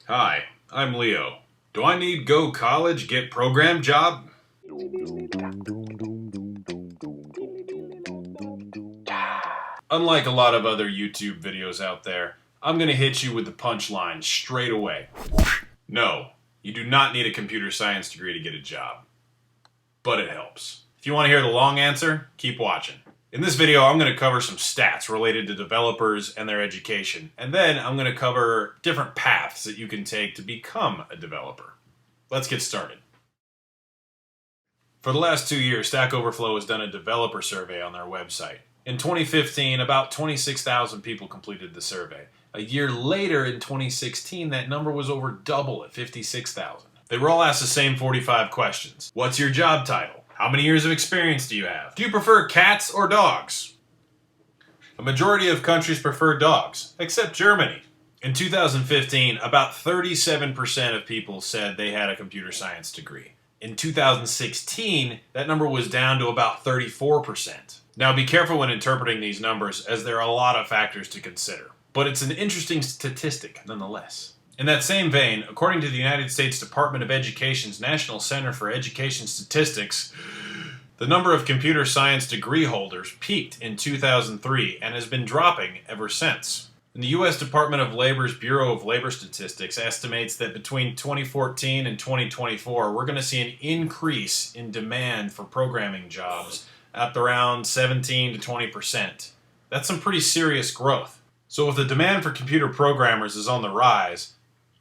Hi, I'm Leo. Do I need go college, get program job? Unlike a lot of other YouTube videos out there, I'm gonna hit you with the punchline straight away. No, you do not need a computer science degree to get a job. But it helps. If you want to hear the long answer, keep watching. In this video, I'm going to cover some stats related to developers and their education, and then I'm going to cover different paths that you can take to become a developer. Let's get started. For the last 2 years, StackOverflow has done a developer survey on their website. In 2015, about 26,000 people completed the survey. A year later, in 2016, that number was over double at 56,000. They were all asked the same 45 questions. What's your job title? How many years of experience do you have? Do you prefer cats or dogs? A majority of countries prefer dogs, except Germany. In 2015, about 37% of people said they had a computer science degree. In 2016, that number was down to about 34%. Now be careful when interpreting these numbers, as there are a lot of factors to consider. But it's an interesting statistic nonetheless. In that same vein, according to the United States Department of Education's National Center for Education Statistics, the number of computer science degree holders peaked in 2003 and has been dropping ever since. And the U.S. Department of Labor's Bureau of Labor Statistics estimates that between 2014 and 2024, we're going to see an increase in demand for programming jobs at around 17 to 20%. That's some pretty serious growth. So if the demand for computer programmers is on the rise,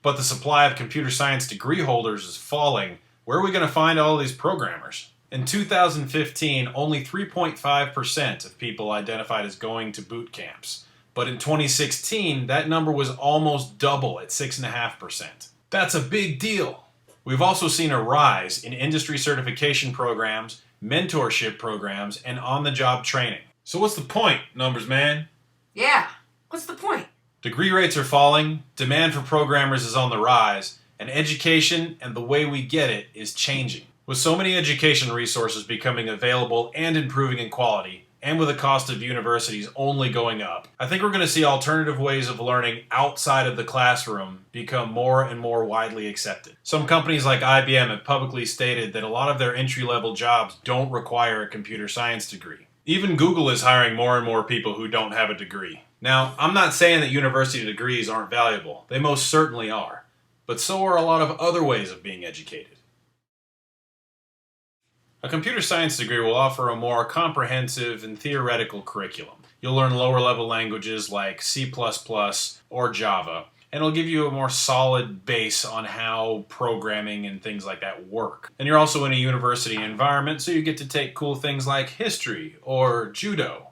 but the supply of computer science degree holders is falling, where are we going to find all these programmers? In 2015, only 3.5% of people identified as going to boot camps. But in 2016, that number was almost double at 6.5%. That's a big deal. We've also seen a rise in industry certification programs, mentorship programs, and on-the-job training. So what's the point, numbers man? Yeah, what's the point? Degree rates are falling, demand for programmers is on the rise, and education and the way we get it is changing. With so many education resources becoming available and improving in quality, and with the cost of universities only going up, I think we're going to see alternative ways of learning outside of the classroom become more and more widely accepted. Some companies like IBM have publicly stated that a lot of their entry-level jobs don't require a computer science degree. Even Google is hiring more and more people who don't have a degree. Now, I'm not saying that university degrees aren't valuable. They most certainly are. But so are a lot of other ways of being educated. A computer science degree will offer a more comprehensive and theoretical curriculum. You'll learn lower-level languages like C++ or Java, and it'll give you a more solid base on how programming and things like that work. And you're also in a university environment, so you get to take cool things like history or judo.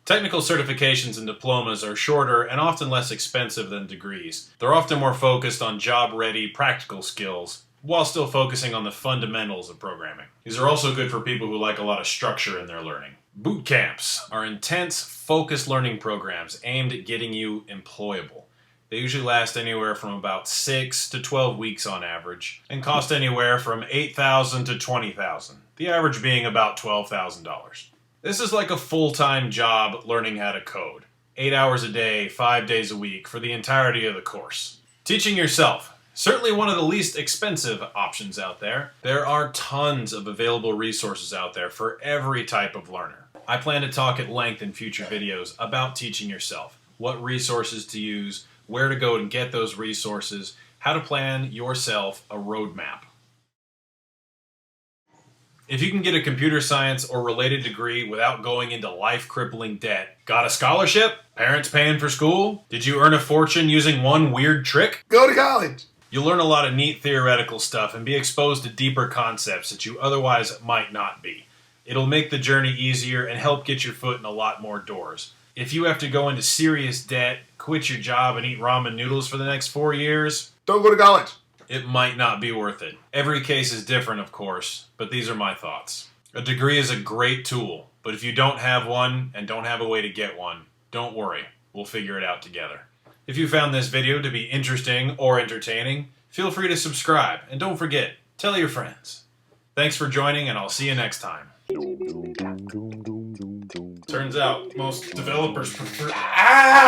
Technical certifications and diplomas are shorter and often less expensive than degrees. They're often more focused on job-ready, practical skills, while still focusing on the fundamentals of programming. These are also good for people who like a lot of structure in their learning. Boot camps are intense, focused learning programs aimed at getting you employable. They usually last anywhere from about 6 to 12 weeks on average, and cost anywhere from $8,000 to $20,000, the average being about $12,000. This is like a full-time job learning how to code. 8 hours a day, 5 days a week for the entirety of the course. Teaching yourself. Certainly one of the least expensive options out there. There are tons of available resources out there for every type of learner. I plan to talk at length in future videos about teaching yourself, what resources to use, where to go and get those resources, how to plan yourself a roadmap. If you can get a computer science or related degree without going into life-crippling debt, got a scholarship? Parents paying for school? Did you earn a fortune using one weird trick? Go to college! You'll learn a lot of neat theoretical stuff and be exposed to deeper concepts that you otherwise might not be. It'll make the journey easier and help get your foot in a lot more doors. If you have to go into serious debt, quit your job, and eat ramen noodles for the next 4 years, Don't go to college! It might not be worth it. Every case is different, of course, but these are my thoughts. A degree is a great tool, but if you don't have one and don't have a way to get one, don't worry, we'll figure it out together. If you found this video to be interesting or entertaining, feel free to subscribe, and don't forget, tell your friends. Thanks for joining, and I'll see you next time. Turns out most developers prefer...